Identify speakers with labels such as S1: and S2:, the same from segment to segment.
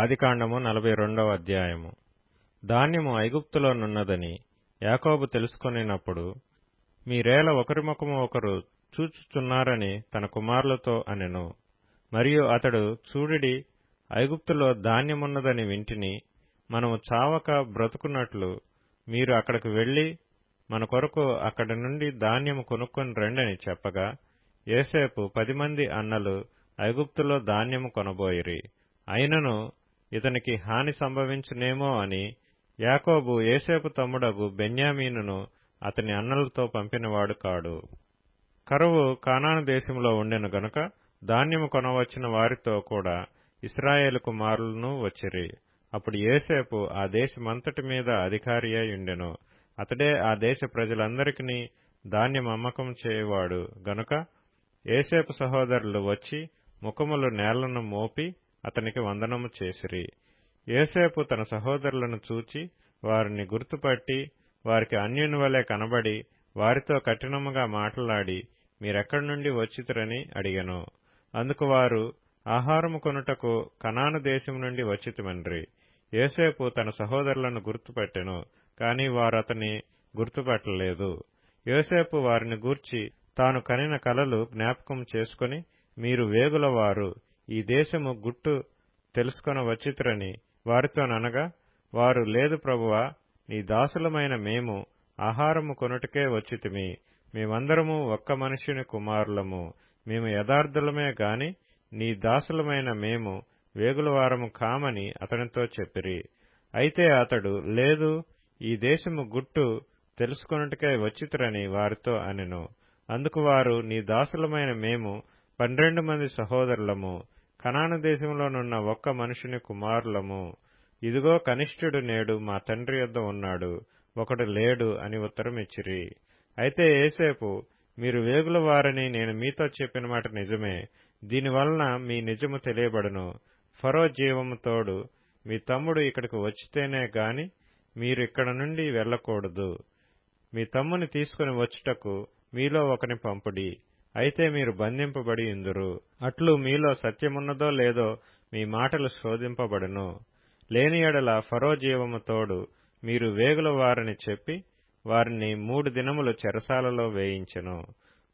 S1: ఆదికాండము 42వ అధ్యాయము. ధాన్యము ఐగుప్తులోనున్నదని యాకోబు తెలుసుకొనినప్పుడు, మీరేల ఒకరి ముఖము ఒకరు చూచుచున్నారని తన కుమారులతో అనెను. మరియు అతడు, చూడుడి, ఐగుప్తులో ధాన్యమున్నదని వింటిని, మనము చావక బ్రతుకున్నట్లు మీరు అక్కడికి వెళ్లి మన కొరకు అక్కడి నుండి ధాన్యము కొనుక్కొని రండని చెప్పగా, యోసేపు 10 మంది అన్నలు ఐగుప్తులో ధాన్యము కొనబోయిరి. అయినను ఇతనికి హాని సంభవించునేమో అని యాకోబు యోసేపు తమ్ముడగు బెన్యామీనును అతని అన్నలతో పంపినవాడు కాడు. కరువు కానాను దేశంలో ఉండెను గనుక ధాన్యము కొనవచ్చిన వారితో కూడా ఇశ్రాయేలు కుమారులను వచ్చిరి. అప్పుడు యోసేపు ఆ దేశమంతటి మీద అధికారి అయి ఉండెను. అతడే ఆ దేశ ప్రజలందరికీ ధాన్యం అమ్మకం చేయువాడు గనుక యోసేపు సహోదరులు వచ్చి ముఖములు నేలను మోపి అతనికి వందనము చేసిరి. యోసేపు తన సహోదరులను చూచి వారిని గుర్తుపట్టి వారికి అన్యుని వలె కనబడి వారితో కఠినముగా మాట్లాడి, మీరెక్కడి నుండి వచ్చితిరని అడిగెను. అందుకు వారు, ఆహారము కొనుటకు కనాను దేశం నుండి వచ్చితిమన్రి. యోసేపు తన సహోదరులను గుర్తుపట్టెను, కాని వారతని గుర్తుపట్టలేదు. యోసేపు వారిని గూర్చి తాను కనిన కలలు జ్ఞాపకం చేసుకుని, మీరు వేగులవారు, ఈ దేశము గుట్టు తెలుసుకొన వచ్చితిరని వారితోననగా, వారు, లేదు ప్రభువా, నీ దాసులమైన మేము ఆహారము కొనుటకే వచ్చితిమి. మేమందరము ఒక్క మనుష్యుని కుమారులము. మేము యథార్థులమే గాని నీ దాసులమైన మేము వేగులవారము కామని అతనితో చెప్పిరి. అయితే అతడు, లేదు, ఈ దేశము గుట్టు తెలుసుకొనుటకే వచ్చితిరని వారితో అనెను. అందుకు వారు, నీ దాసులమైన మేము 12 మంది సహోదరులము, కనాను దేశంలోనున్న ఒక్క మనుషుని కుమారులము. ఇదిగో, కనిష్ఠుడు నేడు మా తండ్రి యొద్ద ఉన్నాడు, ఒకడు లేడు అని ఉత్తరమిచ్చిరి. అయితే యోసేపు, మీరు వేగుల వారని నేను మీతో చెప్పిన మాట నిజమే. దీనివలన మీ నిజము తెలియబడును. ఫరో జీవము తోడు మీ తమ్ముడు ఇక్కడికి వచ్చితేనే గాని మీరు ఇక్కడ నుండి వెళ్ళకూడదు. మీ తమ్ముని తీసుకుని వచ్చుటకు మీలో ఒకని పంపుడి. అయితే మీరు బంధింపబడి ఇందురు. అట్లు మీలో సత్యమున్నదో లేదో మీ మాటలు శోధింపబడును. లేని ఎడల ఫరో జీవము తోడు మీరు వేగుల వారని చెప్పి వారిని 3 దినములు చెరసాలలో వేయించెను.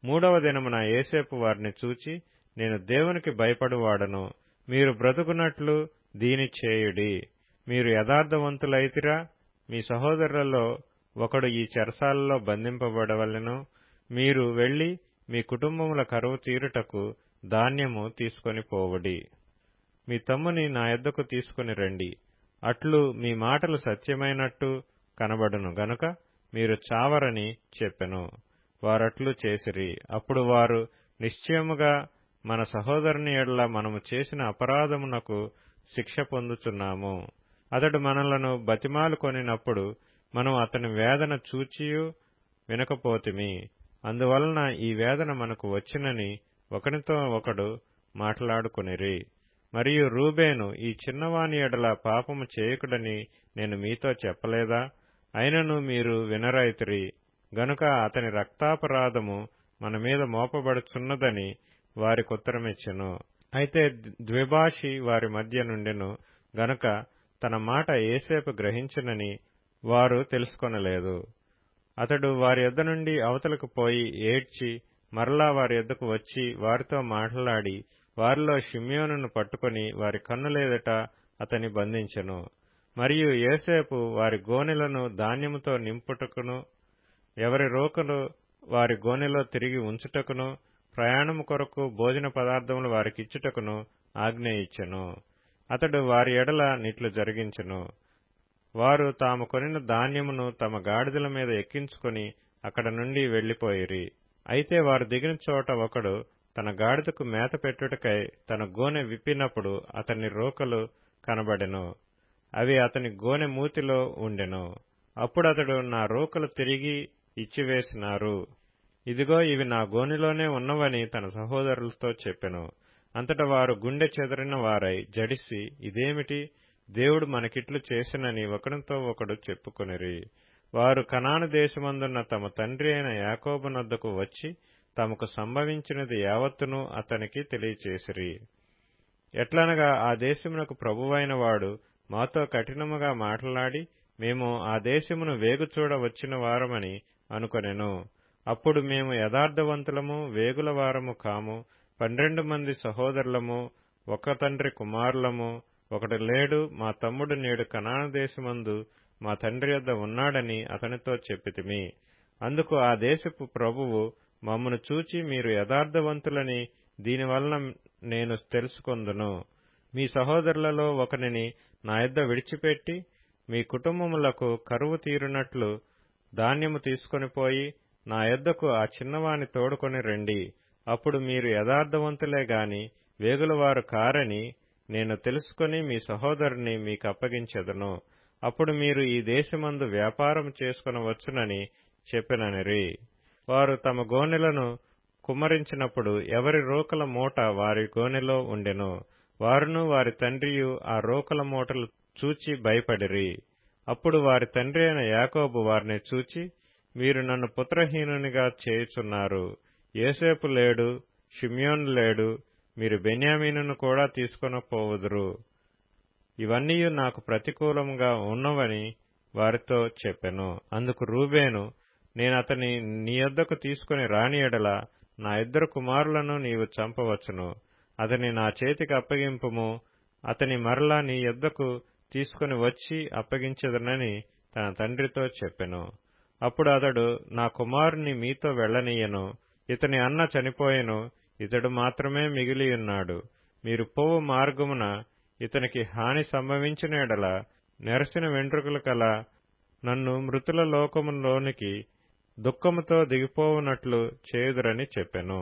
S1: 3వ దినమున యోసేపు వారిని చూచి, నేను దేవునికి భయపడువాడను, మీరు బ్రతుకున్నట్లు దీని చేయుడి. మీరు యథార్థవంతులైతిరా? మీ సహోదరులలో ఒకడు ఈ చెరసాలలో బంధింపబడవలెను. మీరు వెళ్లి మీ కుటుంబముల కరువు తీరుటకు ధాన్యము తీసుకొని పోవుడి. మీ తమ్ముని నా యొద్దకు తీసుకుని రండి. అట్లు మీ మాటలు సత్యమైనట్టు కనబడును గనుక మీరు చావరని చెప్పెను. వారట్లు చేసిరి. అప్పుడు వారు, నిశ్చయముగా మన సహోదరుని ఎడల మనము చేసిన అపరాధమునకు శిక్ష పొందుచున్నాము. అతడు మనలను బతిమాలుకొనినప్పుడు మనం అతని వేదన చూచియు వినకపోతిమి. అందువలన ఈ వేదన మనకు వచ్చినని ఒకనితో ఒకడు మాట్లాడుకొనిరి. మరియు రూబేను, ఈ చిన్నవాని ఎడల పాపము చేయకుడని నేను మీతో చెప్పలేదా? అయినను మీరు వినరైతిరి గనుక అతని రక్తాపరాధము మన మీద మోపబడుచున్నదని వారికుత్తరమిచ్చెను. అయితే ద్విభాషి వారి మధ్య నుండెను గనుక తన మాట యోసేపు గ్రహించునని వారు తెలుసుకొనలేదు. అతడు వారి యొద్ద నుండి అవతలకు పోయి ఏడ్చి మరలా వారి యొద్దకు వచ్చి వారితో మాట్లాడి వారిలో షిమ్యోనును పట్టుకొని వారి కన్నులెదుట అతని బంధించెను. మరియు యోసేపు వారి గోనెలను ధాన్యముతో నింపుటకును, ఎవరి రోకలు వారి గోనెలో తిరిగి ఉంచుటకును, ప్రయాణము కొరకు భోజన పదార్థములు వారికిచ్చుటకును ఆజ్ఞ ఇచ్చెను. అతడు వారి ఎడల నిట్లు జరిగించెను. వారు తాము కొనిన ధాన్యమును తమ గాడిదల మీద ఎక్కించుకొని అక్కడ నుండి వెళ్లిపోయిరి. అయితే వారు దిగిన చోట ఒకడు తన గాడిదకు మేత పెట్టుటకై తన గోనె విప్పినప్పుడు అతని రోకలు కనబడెను. అవి అతని గోనె మూతిలో ఉండెను. అప్పుడతడు, నా రోకలు తిరిగి ఇచ్చివేసినారు, ఇదిగో ఇవి నా గోనెలోనే ఉన్నవని తన సహోదరులతో చెప్పెను. అంతటా వారు గుండె చెదరిన వారై జడిసి, ఇదేమిటి, దేవుడు మనకిట్లు చేసినని ఒకనితో ఒకడు చెప్పుకొనిరి. వారు కనాను దేశమందున్న తమ తండ్రి అయిన యాకోబు నొద్దకు వచ్చి తమకు సంభవించినది యావత్తును అతనికి తెలియచేసిరి. ఎట్లనగా ఆ దేశమునకు ప్రభువైన వాడు మాతో కఠినముగా మాట్లాడి మేము ఆ దేశమును వేగుచూడ వచ్చిన వారమని అనుకొనెను. అప్పుడు మేము యథార్థవంతులము వేగుల వారము కాము, 12 మంది సహోదరులము, ఒక తండ్రి కుమారులము, ఒకడు లేడు, మా తమ్ముడు నేడు కనాను దేశమందు మా తండ్రి యొద్ద ఉన్నాడని అతనితో చెప్పితిమి. అందుకు ఆ దేశపు ప్రభువు మమ్మను చూచి మీరు యథార్థవంతులని దీనివలన నేను తెలుసుకొందును. మీ సహోదరులలో ఒకనిని నా యొద్ద విడిచిపెట్టి మీ కుటుంబములకు కరువు తీరునట్లు ధాన్యము తీసుకొనిపోయి నా యొద్దకు ఆ చిన్నవాని తోడుకొని రండి. అప్పుడు మీరు యథార్థవంతులే గాని వేగులవారు కారని నేను తెలుసుకొని మీ సహోదరుని మీకప్పగించెదను. అప్పుడు మీరు ఈ దేశమందు వ్యాపారం చేసుకొనవచ్చునని చెప్పిననిరి. వారు తమ గోనెలను కుమ్మరించినప్పుడు ఎవరి రోకల మూట వారి గోనెలో ఉండెను. వారును వారి తండ్రియు ఆ రోకల మూటలు చూచి భయపడిరి. అప్పుడు వారి తండ్రి అయిన యాకోబు వారిని చూచి, మీరు నన్ను పుత్రహీనునిగా చేయుచున్నారు. యోసేపు లేడు, షిమ్యోను లేడు, మీరు బెన్యామీనును కూడా తీసుకొని పోవుదురు. ఇవన్నీ నాకు ప్రతికూలముగా ఉన్నవని వారితో చెప్పెను. అందుకు రూబేను, నేనతని నీ యొద్దకు తీసుకుని రాని ఎడల నా 2 కుమారులను నీవు చంపవచ్చును. అతని నా చేతికి అప్పగింపుము, అతని మరలా నీ యొద్దకు తీసుకుని వచ్చి అప్పగించెదనని తన తండ్రితో చెప్పెను. అప్పుడు అతడు, నా కుమారుని మీతో వెళ్ళనీయను. ఇతని అన్న చనిపోయెను, ఇతడు మాత్రమే మిగిలియున్నాడు. మీరు పోవు మార్గమున ఇతనికి హాని సంభవించిన ఎడల నెరసిన వెంట్రుకలు కల నన్ను మృతుల లోకములోనికి దుఃఖముతో దిగిపోవునట్లు చేయుదురని చెప్పెను.